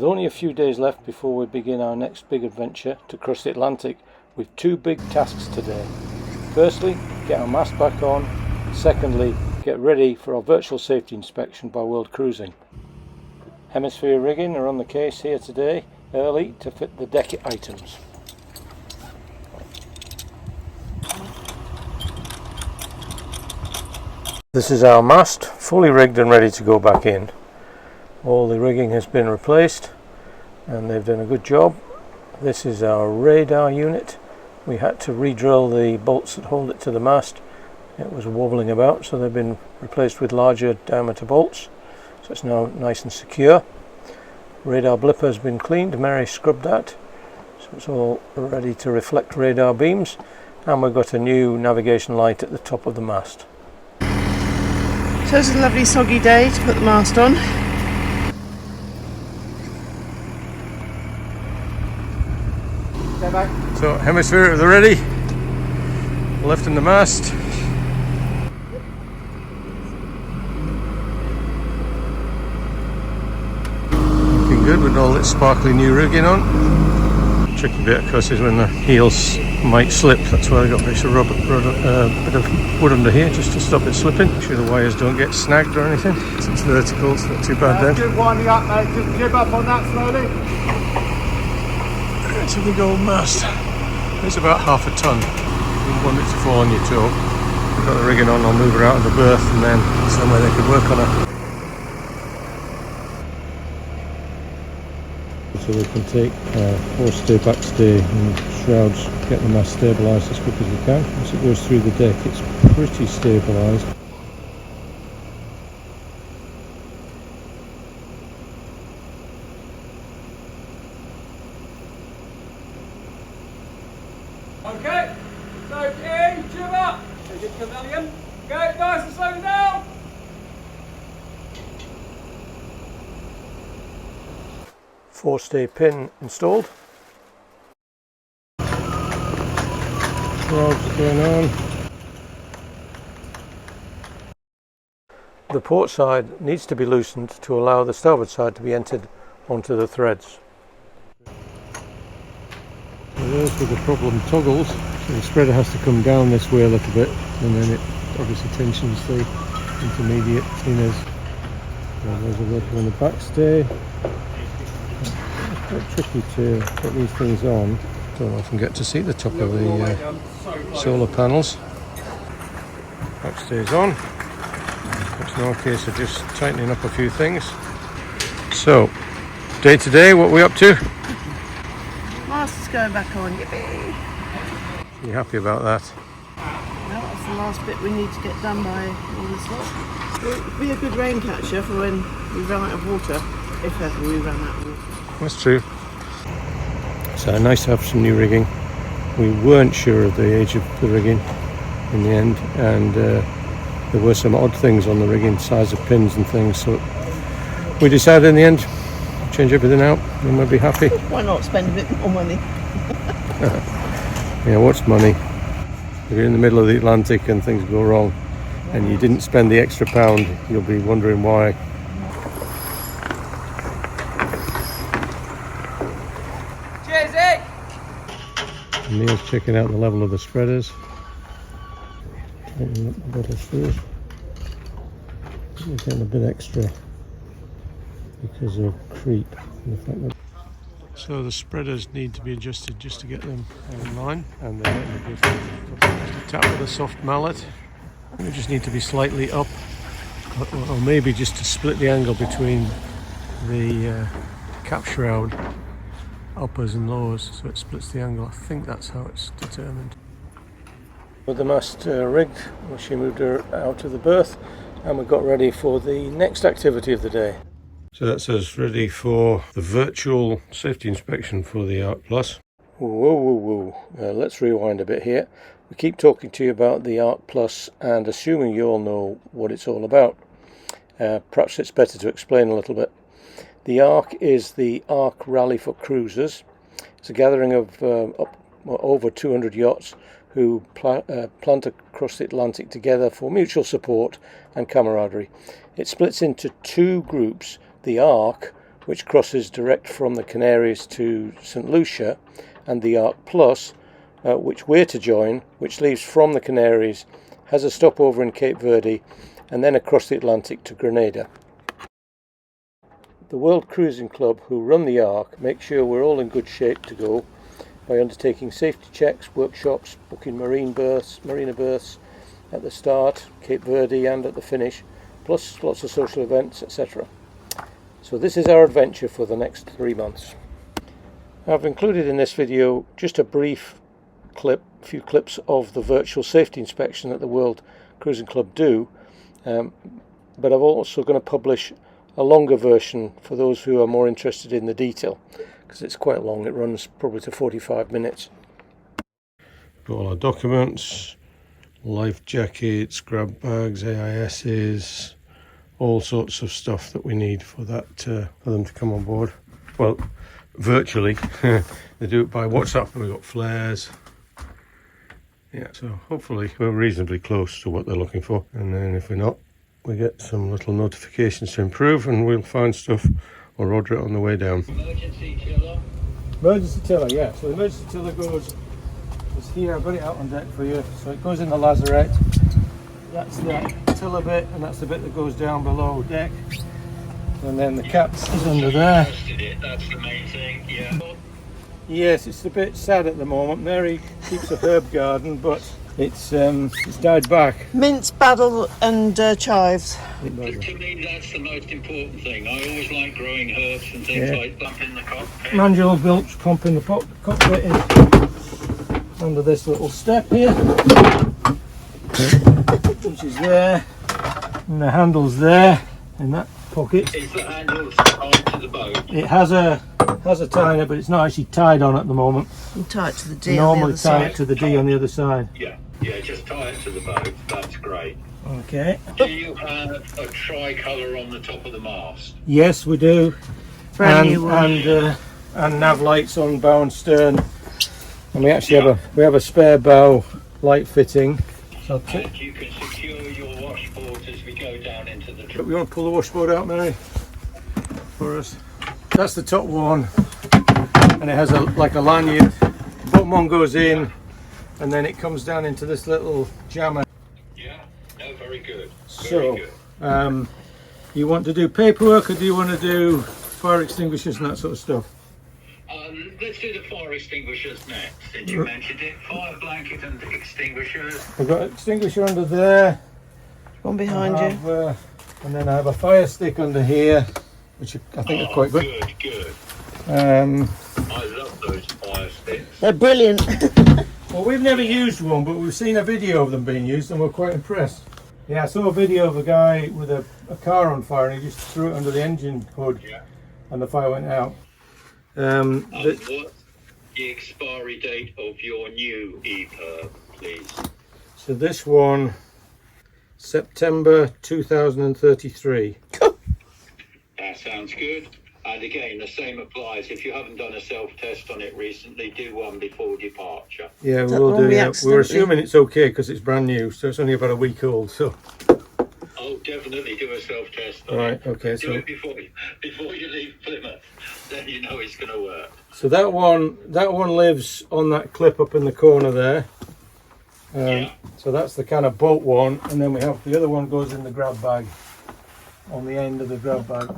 only a few days left before we begin our next big adventure to cross the Atlantic, we've two big tasks today. Firstly, get our mast back on. Secondly, get ready for our virtual safety inspection by World Cruising. Hemisphere rigging are on the case here today, early to fit the deck items. This is our mast, fully rigged and ready to go back in. All the rigging has been replaced and they've done a good job. This is our radar unit. We had to re-drill the bolts that hold it to the mast. It was wobbling about, so they've been replaced with larger diameter bolts. So it's now nice and secure. Radar blipper has been cleaned, Mary scrubbed that. So it's all ready to reflect radar beams. And we've got a new navigation light at the top of the mast. So it's a lovely soggy day to put the mast on. So hemisphere, are they ready? Lifting the mast. Looking good with all its sparkly new rigging on. Tricky bit of course is when the heels might slip. That's why I got this bit of wood under here just to stop it slipping. Make sure the wires don't get snagged or anything. It's vertical, it's not too bad then. Keep winding up, mate. Just jib up on that slowly. It's a big old mast. It's about half a ton. You don't want it to fall on your toe. We've got the rigging on, I'll move her out of the berth and then somewhere they can work on her. So they can take forestay, backstay and shrouds, get the mast stabilised as quick as we can. Once it goes through the deck it's pretty stabilised. Okay, so in, jib up. Take it to Camillion. Go nice and slow down. Forestay pin installed. Shrouds going on. The port side needs to be loosened to allow the starboard side to be entered onto the threads. So there's where the problem toggles. So the spreader has to come down this way a little bit and then it obviously tensions the intermediate thinners. There's a working on the backstay. It's quite tricky to put these things on. Don't often get to see the top of the solar panels. Backstay's on. It's now a case of just tightening up a few things. So, day to day, what are we up to? Mast is going back on, yippee! You happy about that? Well, that's the last bit we need to get done by all this lot. It'll be a good rain catcher for when we run out of water, if ever we run out of water. That's true. So nice to have some new rigging. We weren't sure of the age of the rigging in the end, and there were some odd things on the rigging, size of pins and things, so we decided in the end change everything out and we'll be happy. Why not spend a bit more money? Yeah, what's money? If you're in the middle of the Atlantic and things go wrong and you didn't spend the extra pound, you'll be wondering why. Cheers, Nick. Neil's checking out the level of the spreaders. Tightening up the better screws. We're getting a bit extra because of creep. So the spreaders need to be adjusted just to get them in line, and they're getting a good tap with a soft mallet. They just need to be slightly up, or maybe just to split the angle between the cap shroud uppers and lowers, so it splits the angle. I think that's how it's determined. With the mast rigged, she moved her out of the berth, and we got ready for the next activity of the day. So that's us ready for the virtual safety inspection for the Yacht Plus. Whoa. Let's rewind a bit here. We keep talking to you about the Yacht Plus and assuming you all know what it's all about. Perhaps it's better to explain a little bit. The Ark is the Ark Rally for Cruisers. It's a gathering of over 200 yachts who plant across the Atlantic together for mutual support and camaraderie. It splits into two groups. The Ark, which crosses direct from the Canaries to St Lucia, and the Yacht Plus, which we're to join, which leaves from the Canaries, has a stopover in Cape Verde, and then across the Atlantic to Grenada. The World Cruising Club, who run the Ark, make sure we're all in good shape to go by undertaking safety checks, workshops, booking marina berths at the start, Cape Verde, and at the finish, plus lots of social events, etc. So this is our adventure for the next 3 months. I've included in this video just a brief clip, a few clips of the virtual safety inspection that the World Cruising Club do, but I'm also going to publish a longer version for those who are more interested in the detail, because it's quite long. It runs probably to 45 minutes. Got all our documents, life jackets, grab bags, AISs, all sorts of stuff that we need for that for them to come on board. Well, virtually. They do it by WhatsApp, and we've got flares. Yeah, so hopefully we're reasonably close to what they're looking for, and then if we're not, we get some little notifications to improve, and we'll find stuff or order it on the way down. Emergency tiller. Emergency tiller, yeah. So the emergency tiller is here. I've got it out on deck for you. So it goes in the lazarette. That's the tiller bit, and that's the bit that goes down below deck. And then the cap is under there. That's the main thing, yeah. Yes, it's a bit sad at the moment. Mary keeps a herb garden, but it's died back. Mince, basil and chives. To me, that's the most important thing. I always like growing herbs and things like that in the cockpit. Manual bilge pump in the cockpit is under this little step here, which is there, and the handle's there in that pocket. Is the handle tied to the boat? It has a tie in it, but it's not actually tied on at the moment. You tie it to the D Normally on the other tie side. it to the D on the other side. Yeah, just tie it to the boat. That's great. Okay. Do you have a tricolour on the top of the mast? Yes, we do. Brand new one. And nav lights on bow and stern. And we actually have a spare bow light fitting. So And you can secure your washboard as we go down into the we want to pull the washboard out, Mary, for us. That's the top one, and it has like a lanyard. The bottom one goes in, and then it comes down into this little jammer. Yeah, no, very good. So, you want to do paperwork, or do you want to do fire extinguishers and that sort of stuff? Let's do the fire extinguishers next, since you mentioned it. Fire blanket and extinguishers. I've got an extinguisher under there. One behind you. And then I have a fire stick under here, which I think are quite good. Good. I love those fire sticks. They're brilliant. Well, we've never used one, but we've seen a video of them being used, and we're quite impressed. Yeah, I saw a video of a guy with a car on fire, and he just threw it under the engine hood, and the fire went out. What's the expiry date of your new EPIRB, please? So this one, September 2033. That sounds good. And again, the same applies. If you haven't done a self-test on it recently, do one before departure. Yeah, we That will won't do. be Yeah. We're accidentally. assuming it's okay because it's brand new, so it's only about a week old. So. Oh, definitely do a self-test on Right. it. Okay. Do So. it before you leave Plymouth. Then you know it's going to work. So that one lives on that clip up in the corner there. So that's the kind of boat one, and then we have the other one goes in the grab bag, on the end of the grab bag.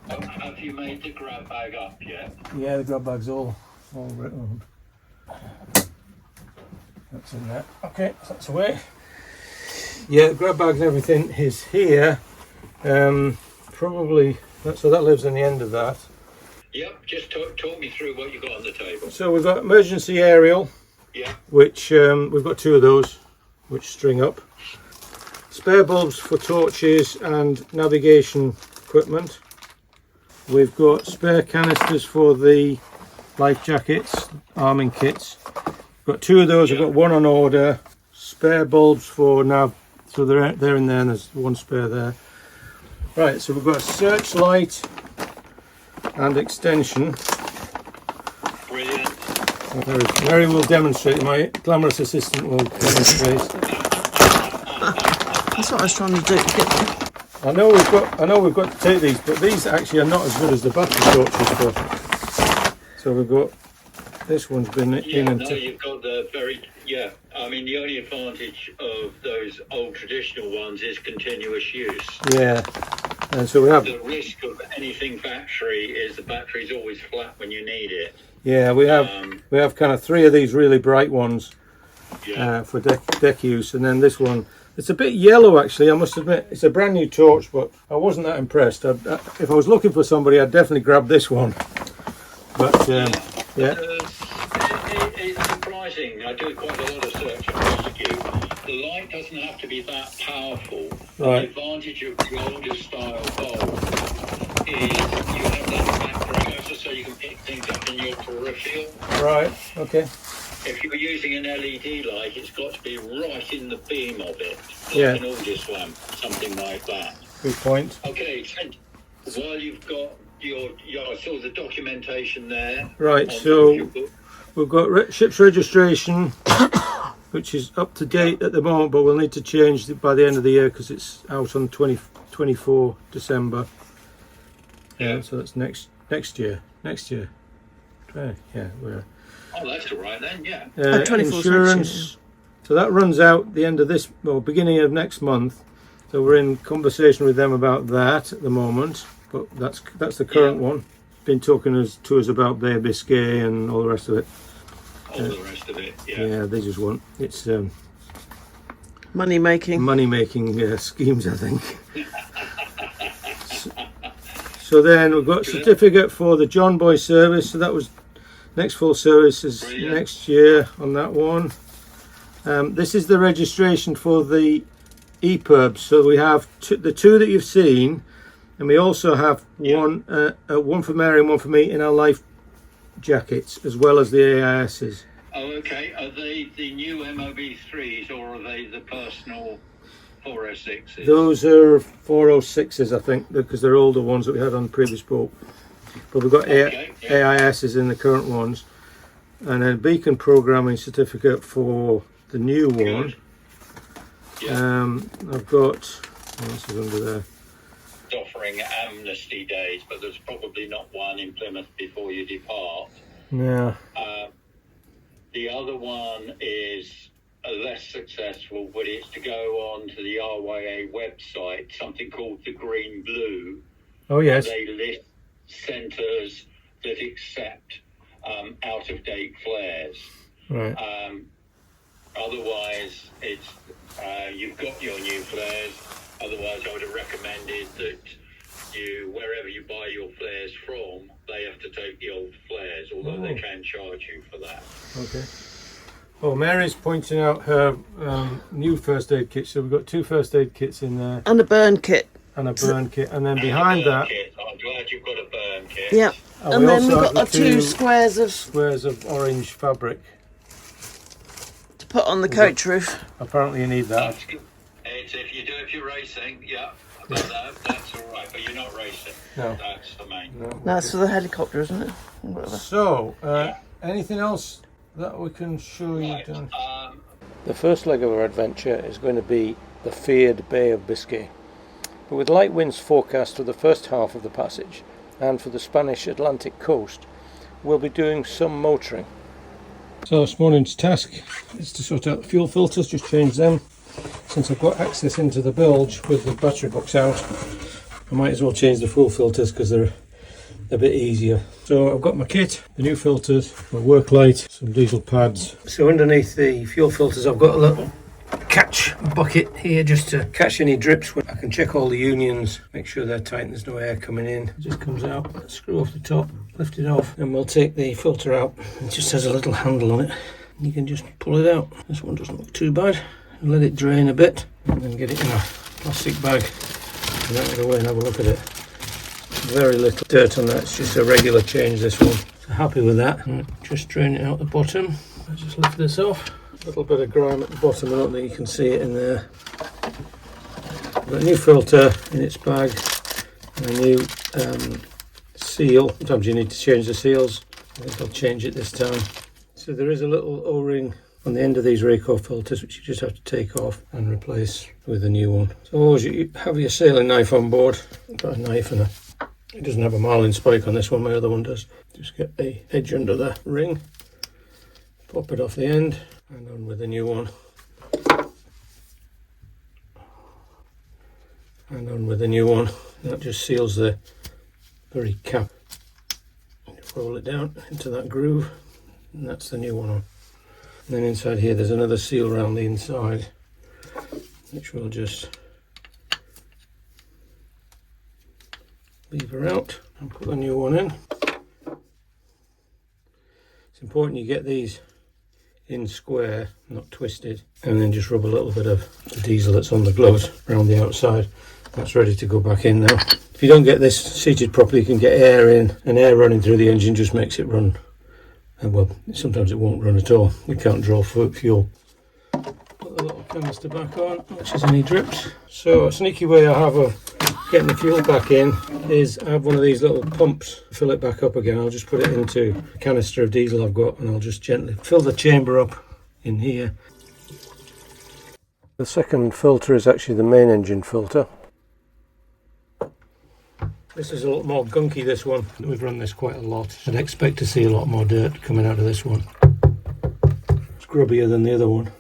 Have you made the grab bag up yet? Yeah, the grab bag's all written on. That's in there. Okay, so that's away. Yeah, the grab bags and everything is here. Probably, so that lives in the end of that. Yep, just talk me through what you got on the table. So we've got emergency aerial, which we've got 2 of those, which string up. Spare bulbs for torches and navigation equipment. We've got spare canisters for the life jackets, arming kits. We've got 2 of those. I've got 1 on order. Spare bulbs for nav, so they're in there, and there's 1 spare there. Right, so we've got a searchlight and extension. Brilliant. Mary will demonstrate. My glamorous assistant will demonstrate. That's what I was trying to do. I know we've got to take these, but these actually are not as good as the battery torches for. So we've got this one's been in and you've got the I mean, the only advantage of those old traditional ones is continuous use. Yeah, and so we have the risk of anything battery is the battery's always flat when you need it. Yeah, we have kind of 3 of these really bright ones for deck use, and then this one. It's a bit yellow actually, I must admit. It's a brand new torch, but I wasn't that impressed. If I was looking for somebody, I'd definitely grab this one. But it's surprising. I do quite a lot of search and rescue. The light doesn't have to be that powerful. Right. The advantage of the older style bulb is you have that background so you can pick things up in your peripheral. Right, okay. If you're using an LED light, it's got to be right in the beam of it, like an August lamp, something like that. Good point. Okay, while you've got I saw the documentation there. Right, so we've got ship's registration, which is up to date at the moment, but we'll need to change it by the end of the year because it's out on 24 December. Yeah, so that's next year. Yeah, we're. Oh, that's all right then, yeah. Insurance. So that runs out the end of this, beginning of next month. So we're in conversation with them about that at the moment. But that's the current one. Been talking to us about Bay of Biscay and all the rest of it. The rest of it, yeah. Yeah, they just want it's money making schemes, I think. So then we've got certificate for the John Boy service. So that was. Next full service is next year on that one. This is the registration for the EPIRBs. So we have the 2 that you've seen, and we also have one for Mary and one for me in our life jackets, as well as the AISs. Oh, okay. Are they the new MOB3s or are they the personal 406s? Those are 406s, I think, because they're older ones that we had on the previous boat. But we've got AISs in the current ones, and a beacon programming certificate for the new one. I've got what else is under there? Offering amnesty days, but there's probably not one in Plymouth before you depart. Yeah. The other one is less successful, but it's to go on to the RYA website, something called the Green Blue. Oh yes. They list centres that accept out-of-date flares. Right. Otherwise, it's you've got your new flares. Otherwise, I would have recommended that wherever you buy your flares from, they have to take the old flares, although they can charge you for that. Okay. Well, Mary's pointing out her new first aid kit. So we've got 2 first aid kits in there. and a burn kit. And a burn kit, and then behind that. I'm glad you've got a burn kit. Yeah. And then we've got our 2 squares of orange fabric to put on the coach roof. Apparently you need that. It's if you're racing, that's all right. But you're not racing. No. That's the main. No, that's for the helicopter, isn't it? Whatever. So, anything else that we can show you? Right. The first leg of our adventure is going to be the feared Bay of Biscay. But with light winds forecast for the first half of the passage and for the Spanish Atlantic coast, we'll be doing some motoring. So this morning's task is to sort out the fuel filters, just change them. Since I've got access into the bilge with the battery box out, I might as well change the fuel filters because they're a bit easier. So I've got my kit, the new filters, my work light, some diesel pads. So underneath the fuel filters I've got a little catch bucket here just to catch any drips. I can check all the unions, make sure they're tight and there's no air coming in. It just comes out, screw off the top, lift it off, and we'll take the filter out. It just has a little handle on it. You can just pull it out. This one doesn't look too bad. Let it drain a bit and then get it in a plastic bag and then go away and have a look at it. Very little dirt on that, it's just a regular change, this one. So happy with that. And just drain it out the bottom. I'll just lift this off. A little bit of grime at the bottom, I don't think you can see it in there. Got a new filter in its bag and a new seal. Sometimes you need to change the seals. I think I'll change it this time. So there is a little O-ring on the end of these Rayco filters, which you just have to take off and replace with a new one. So always you have your sailing knife on board. I've got a knife and it doesn't have a marlin spike on this one, my other one does. Just get the edge under the ring, pop it off the end, and on with the new one. And on with the new one. That just seals the very cap. Roll it down into that groove, and that's the new one on. And then inside here there's another seal around the inside, which we'll just lever out and put the new one in. It's important you get these in square, not twisted, and then just rub a little bit of the diesel that's on the gloves around the outside. That's ready to go back in now. If you don't get this seated properly, you can get air in, and air running through the engine just makes it run. And well, sometimes it won't run at all. You can't draw fuel. Put the little canister back on, which is any drips. So a sneaky way I have of getting the fuel back in is I have one of these little pumps. Fill it back up again. I'll just put it into a canister of diesel I've got, and I'll just gently fill the chamber up in here. The second filter is actually the main engine filter. This is a lot more gunky, this one. We've run this quite a lot. I'd expect to see a lot more dirt coming out of this one. It's grubbier than the other one.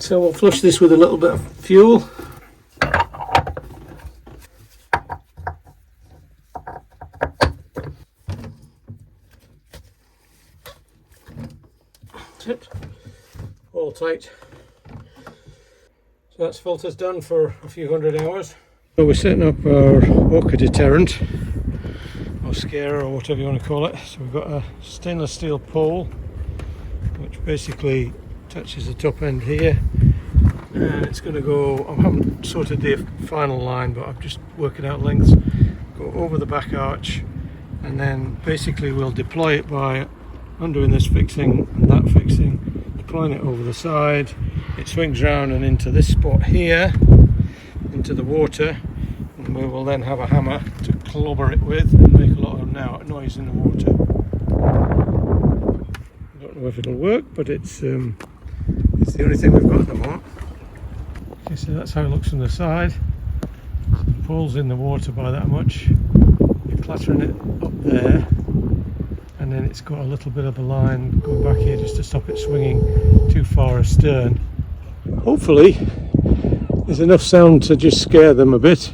So we'll flush this with a little bit of fuel. That's it. All tight. So that's filters done for a few hundred hours. So we're setting up our Orca deterrent, or scare, or whatever you want to call it. So we've got a stainless steel pole, which basically touches the top end here, and it's going to go, I haven't sorted the final line, but I'm just working out lengths, go over the back arch, and then basically we'll deploy it by undoing this fixing and that fixing, deploying it over the side. It swings round and into this spot here, into the water, and we will then have a hammer to clobber it with and make a lot of noise in the water. I don't know if it'll work, but it's the only thing we've got at the moment. Okay, so that's how it looks from the side. So the pole's in the water by that much. You're clattering it up there, and then it's got a little bit of a line going back here just to stop it swinging too far astern. Hopefully there's enough sound to just scare them a bit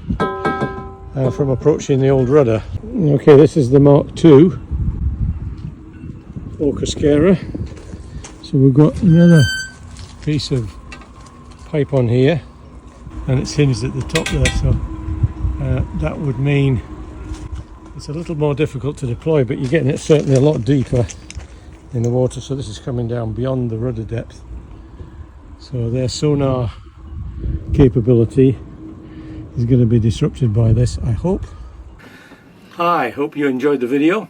from approaching the old rudder. Okay, this is the Mark II Orca scarer. So we've got another piece of pipe on here, and it's hinged at the top there, so that would mean it's a little more difficult to deploy, but you're getting it certainly a lot deeper in the water. So this is coming down beyond the rudder depth, so their sonar capability is going to be disrupted by this, I hope. Hi, hope you enjoyed the video.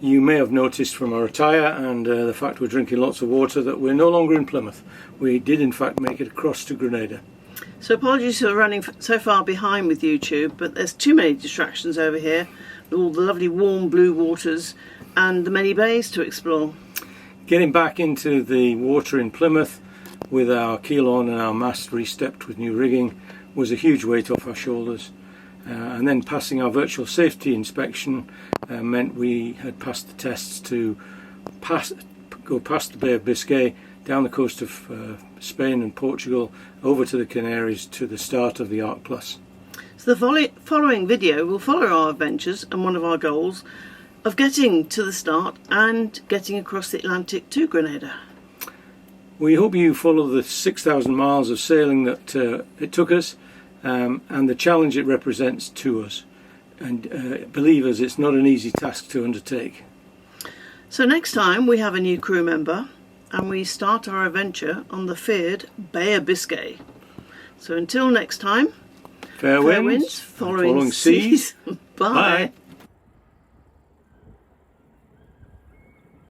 You may have noticed from our attire and the fact we're drinking lots of water that we're no longer in Plymouth. We did in fact make it across to Grenada. So apologies for running so far behind with YouTube, but there's too many distractions over here, all the lovely warm blue waters and the many bays to explore. Getting back into the water in Plymouth with our keel on and our mast re-stepped with new rigging was a huge weight off our shoulders. And then passing our virtual safety inspection meant we had passed the tests to go past the Bay of Biscay, down the coast of Spain and Portugal, over to the Canaries to the start of the Yacht Plus. So the following video will follow our adventures and one of our goals of getting to the start and getting across the Atlantic to Grenada. We hope you follow the 6,000 miles of sailing that it took us, and the challenge it represents to us. And believe us, it's not an easy task to undertake. So next time we have a new crew member and we start our adventure on the feared Bay of Biscay. So until next time, fair winds, following seas. Bye. Bye.